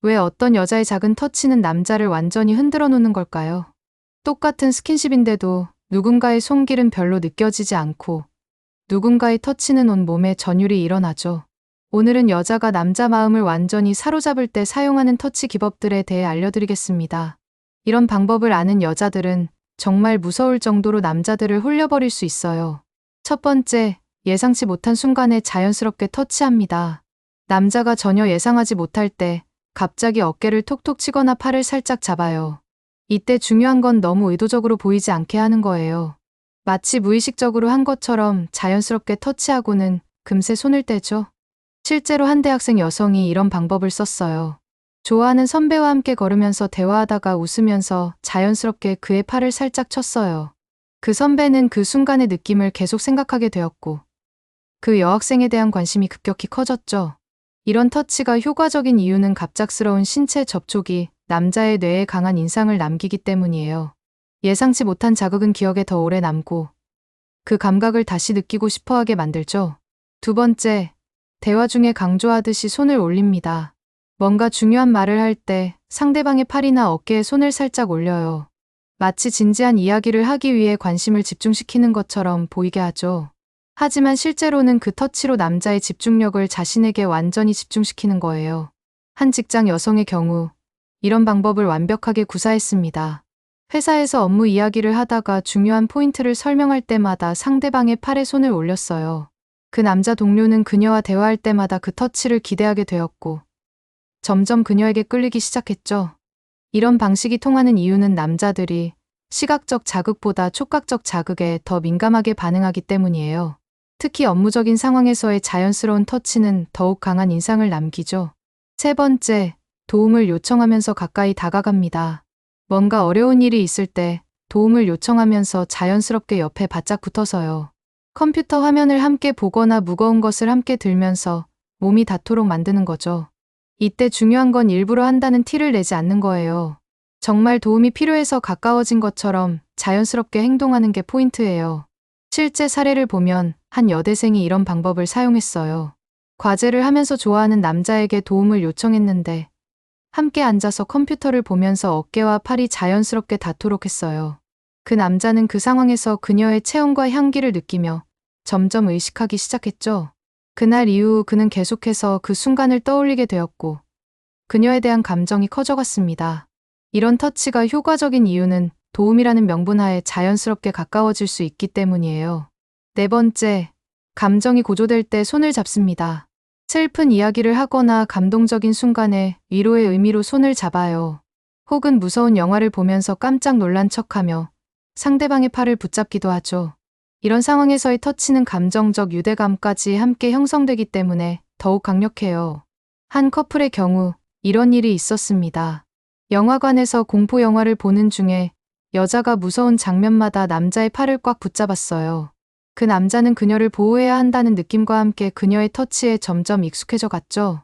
왜 어떤 여자의 작은 터치는 남자를 완전히 흔들어 놓는 걸까요? 똑같은 스킨십인데도 누군가의 손길은 별로 느껴지지 않고 누군가의 터치는 온 몸에 전율이 일어나죠. 오늘은 여자가 남자 마음을 완전히 사로잡을 때 사용하는 터치 기법들에 대해 알려드리겠습니다. 이런 방법을 아는 여자들은 정말 무서울 정도로 남자들을 홀려버릴 수 있어요. 첫 번째, 예상치 못한 순간에 자연스럽게 터치합니다. 남자가 전혀 예상하지 못할 때 갑자기 어깨를 톡톡 치거나 팔을 살짝 잡아요. 이때 중요한 건 너무 의도적으로 보이지 않게 하는 거예요. 마치 무의식적으로 한 것처럼 자연스럽게 터치하고는 금세 손을 떼죠. 실제로 한 대학생 여성이 이런 방법을 썼어요. 좋아하는 선배와 함께 걸으면서 대화하다가 웃으면서 자연스럽게 그의 팔을 살짝 쳤어요. 그 선배는 그 순간의 느낌을 계속 생각하게 되었고 그 여학생에 대한 관심이 급격히 커졌죠. 이런 터치가 효과적인 이유는 갑작스러운 신체 접촉이 남자의 뇌에 강한 인상을 남기기 때문이에요. 예상치 못한 자극은 기억에 더 오래 남고 그 감각을 다시 느끼고 싶어하게 만들죠. 두 번째, 대화 중에 강조하듯이 손을 올립니다. 뭔가 중요한 말을 할 때 상대방의 팔이나 어깨에 손을 살짝 올려요. 마치 진지한 이야기를 하기 위해 관심을 집중시키는 것처럼 보이게 하죠. 하지만 실제로는 그 터치로 남자의 집중력을 자신에게 완전히 집중시키는 거예요. 한 직장 여성의 경우 이런 방법을 완벽하게 구사했습니다. 회사에서 업무 이야기를 하다가 중요한 포인트를 설명할 때마다 상대방의 팔에 손을 올렸어요. 그 남자 동료는 그녀와 대화할 때마다 그 터치를 기대하게 되었고 점점 그녀에게 끌리기 시작했죠. 이런 방식이 통하는 이유는 남자들이 시각적 자극보다 촉각적 자극에 더 민감하게 반응하기 때문이에요. 특히 업무적인 상황에서의 자연스러운 터치는 더욱 강한 인상을 남기죠. 세 번째, 도움을 요청하면서 가까이 다가갑니다. 뭔가 어려운 일이 있을 때 도움을 요청하면서 자연스럽게 옆에 바짝 붙어서요. 컴퓨터 화면을 함께 보거나 무거운 것을 함께 들면서 몸이 닿도록 만드는 거죠. 이때 중요한 건 일부러 한다는 티를 내지 않는 거예요. 정말 도움이 필요해서 가까워진 것처럼 자연스럽게 행동하는 게 포인트예요. 실제 사례를 보면 한 여대생이 이런 방법을 사용했어요. 과제를 하면서 좋아하는 남자에게 도움을 요청했는데 함께 앉아서 컴퓨터를 보면서 어깨와 팔이 자연스럽게 닿도록 했어요. 그 남자는 그 상황에서 그녀의 체온과 향기를 느끼며 점점 의식하기 시작했죠. 그날 이후 그는 계속해서 그 순간을 떠올리게 되었고 그녀에 대한 감정이 커져갔습니다. 이런 터치가 효과적인 이유는 도움이라는 명분 하에 자연스럽게 가까워질 수 있기 때문이에요. 네 번째, 감정이 고조될 때 손을 잡습니다. 슬픈 이야기를 하거나 감동적인 순간에 위로의 의미로 손을 잡아요. 혹은 무서운 영화를 보면서 깜짝 놀란 척하며 상대방의 팔을 붙잡기도 하죠. 이런 상황에서의 터치는 감정적 유대감까지 함께 형성되기 때문에 더욱 강력해요. 한 커플의 경우 이런 일이 있었습니다. 영화관에서 공포 영화를 보는 중에 여자가 무서운 장면마다 남자의 팔을 꽉 붙잡았어요. 그 남자는 그녀를 보호해야 한다는 느낌과 함께 그녀의 터치에 점점 익숙해져 갔죠.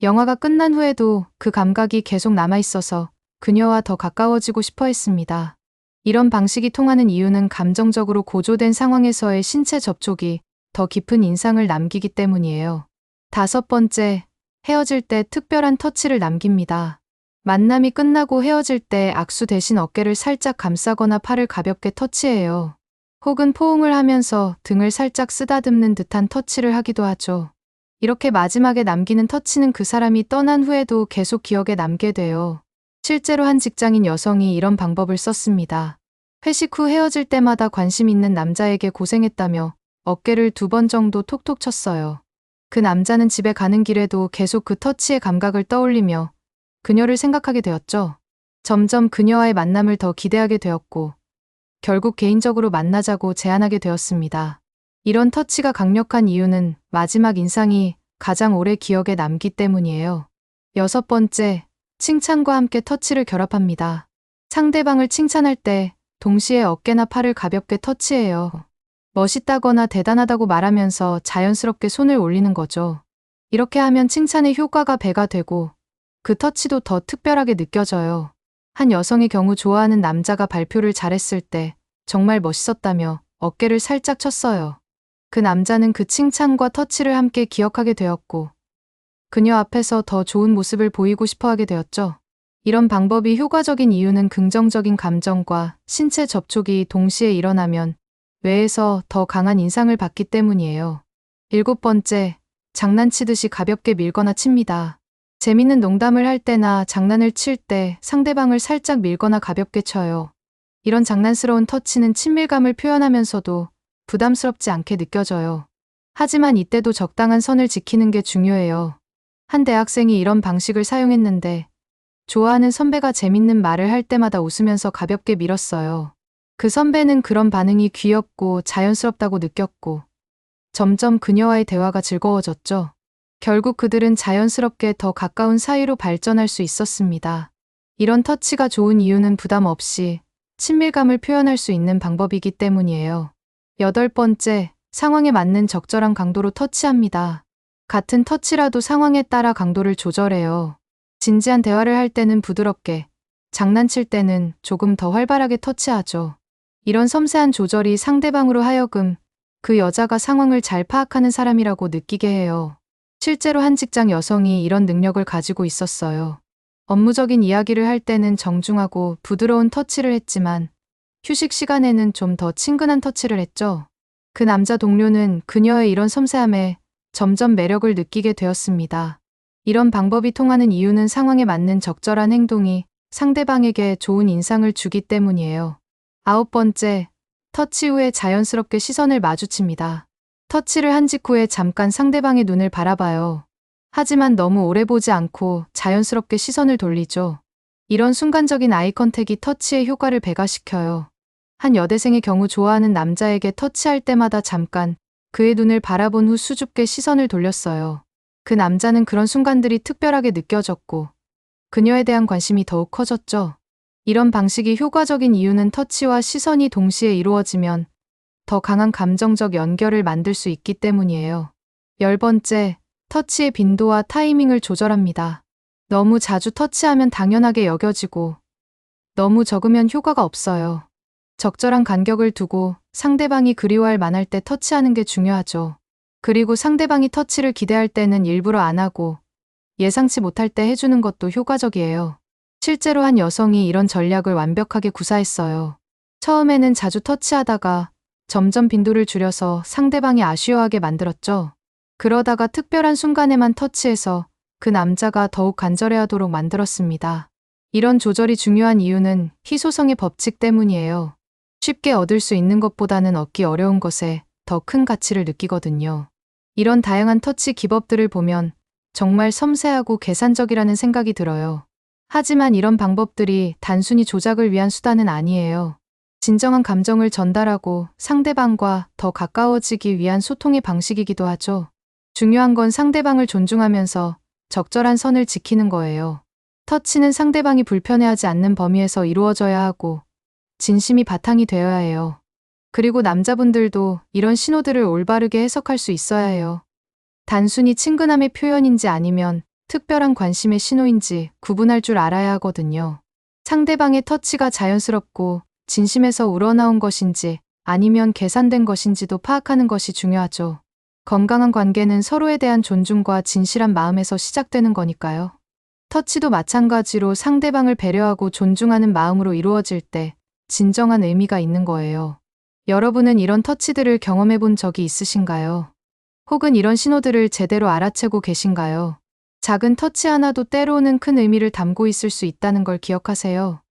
영화가 끝난 후에도 그 감각이 계속 남아있어서 그녀와 더 가까워지고 싶어 했습니다. 이런 방식이 통하는 이유는 감정적으로 고조된 상황에서의 신체 접촉이 더 깊은 인상을 남기기 때문이에요. 다섯 번째, 헤어질 때 특별한 터치를 남깁니다. 만남이 끝나고 헤어질 때 악수 대신 어깨를 살짝 감싸거나 팔을 가볍게 터치해요. 혹은 포옹을 하면서 등을 살짝 쓰다듬는 듯한 터치를 하기도 하죠. 이렇게 마지막에 남기는 터치는 그 사람이 떠난 후에도 계속 기억에 남게 돼요. 실제로 한 직장인 여성이 이런 방법을 썼습니다. 회식 후 헤어질 때마다 관심 있는 남자에게 고생했다며 어깨를 2번 정도 톡톡 쳤어요. 그 남자는 집에 가는 길에도 계속 그 터치의 감각을 떠올리며 그녀를 생각하게 되었죠. 점점 그녀와의 만남을 더 기대하게 되었고 결국 개인적으로 만나자고 제안하게 되었습니다. 이런 터치가 강력한 이유는 마지막 인상이 가장 오래 기억에 남기 때문이에요. 여섯 번째, 칭찬과 함께 터치를 결합합니다. 상대방을 칭찬할 때 동시에 어깨나 팔을 가볍게 터치해요. 멋있다거나 대단하다고 말하면서 자연스럽게 손을 올리는 거죠. 이렇게 하면 칭찬의 효과가 배가 되고 그 터치도 더 특별하게 느껴져요. 한 여성의 경우 좋아하는 남자가 발표를 잘했을 때 정말 멋있었다며 어깨를 살짝 쳤어요. 그 남자는 그 칭찬과 터치를 함께 기억하게 되었고 그녀 앞에서 더 좋은 모습을 보이고 싶어 하게 되었죠. 이런 방법이 효과적인 이유는 긍정적인 감정과 신체 접촉이 동시에 일어나면 뇌에서 더 강한 인상을 받기 때문이에요. 7번째, 장난치듯이 가볍게 밀거나 칩니다. 재밌는 농담을 할 때나 장난을 칠 때 상대방을 살짝 밀거나 가볍게 쳐요. 이런 장난스러운 터치는 친밀감을 표현하면서도 부담스럽지 않게 느껴져요. 하지만 이때도 적당한 선을 지키는 게 중요해요. 한 대학생이 이런 방식을 사용했는데 좋아하는 선배가 재밌는 말을 할 때마다 웃으면서 가볍게 밀었어요. 그 선배는 그런 반응이 귀엽고 자연스럽다고 느꼈고 점점 그녀와의 대화가 즐거워졌죠. 결국 그들은 자연스럽게 더 가까운 사이로 발전할 수 있었습니다. 이런 터치가 좋은 이유는 부담 없이 친밀감을 표현할 수 있는 방법이기 때문이에요. 8번째, 상황에 맞는 적절한 강도로 터치합니다. 같은 터치라도 상황에 따라 강도를 조절해요. 진지한 대화를 할 때는 부드럽게, 장난칠 때는 조금 더 활발하게 터치하죠. 이런 섬세한 조절이 상대방으로 하여금 그 여자가 상황을 잘 파악하는 사람이라고 느끼게 해요. 실제로 한 직장 여성이 이런 능력을 가지고 있었어요. 업무적인 이야기를 할 때는 정중하고 부드러운 터치를 했지만 휴식 시간에는 좀 더 친근한 터치를 했죠. 그 남자 동료는 그녀의 이런 섬세함에 점점 매력을 느끼게 되었습니다. 이런 방법이 통하는 이유는 상황에 맞는 적절한 행동이 상대방에게 좋은 인상을 주기 때문이에요. 9번째, 터치 후에 자연스럽게 시선을 마주칩니다. 터치를 한 직후에 잠깐 상대방의 눈을 바라봐요. 하지만 너무 오래 보지 않고 자연스럽게 시선을 돌리죠. 이런 순간적인 아이 컨택이 터치의 효과를 배가시켜요. 한 여대생의 경우 좋아하는 남자에게 터치할 때마다 잠깐 그의 눈을 바라본 후 수줍게 시선을 돌렸어요. 그 남자는 그런 순간들이 특별하게 느껴졌고 그녀에 대한 관심이 더욱 커졌죠. 이런 방식이 효과적인 이유는 터치와 시선이 동시에 이루어지면 더 강한 감정적 연결을 만들 수 있기 때문이에요. 10번째, 터치의 빈도와 타이밍을 조절합니다. 너무 자주 터치하면 당연하게 여겨지고 너무 적으면 효과가 없어요. 적절한 간격을 두고 상대방이 그리워할 만할 때 터치하는 게 중요하죠. 그리고 상대방이 터치를 기대할 때는 일부러 안 하고 예상치 못할 때 해주는 것도 효과적이에요. 실제로 한 여성이 이런 전략을 완벽하게 구사했어요. 처음에는 자주 터치하다가 점점 빈도를 줄여서 상대방이 아쉬워하게 만들었죠. 그러다가 특별한 순간에만 터치해서 그 남자가 더욱 간절해하도록 만들었습니다. 이런 조절이 중요한 이유는 희소성의 법칙 때문이에요. 쉽게 얻을 수 있는 것보다는 얻기 어려운 것에 더 큰 가치를 느끼거든요. 이런 다양한 터치 기법들을 보면 정말 섬세하고 계산적이라는 생각이 들어요. 하지만 이런 방법들이 단순히 조작을 위한 수단은 아니에요. 진정한 감정을 전달하고 상대방과 더 가까워지기 위한 소통의 방식이기도 하죠. 중요한 건 상대방을 존중하면서 적절한 선을 지키는 거예요. 터치는 상대방이 불편해하지 않는 범위에서 이루어져야 하고 진심이 바탕이 되어야 해요. 그리고 남자분들도 이런 신호들을 올바르게 해석할 수 있어야 해요. 단순히 친근함의 표현인지 아니면 특별한 관심의 신호인지 구분할 줄 알아야 하거든요. 상대방의 터치가 자연스럽고 진심에서 우러나온 것인지 아니면 계산된 것인지도 파악하는 것이 중요하죠. 건강한 관계는 서로에 대한 존중과 진실한 마음에서 시작되는 거니까요. 터치도 마찬가지로 상대방을 배려하고 존중하는 마음으로 이루어질 때 진정한 의미가 있는 거예요. 여러분은 이런 터치들을 경험해 본 적이 있으신가요? 혹은 이런 신호들을 제대로 알아채고 계신가요? 작은 터치 하나도 때로는 큰 의미를 담고 있을 수 있다는 걸 기억하세요.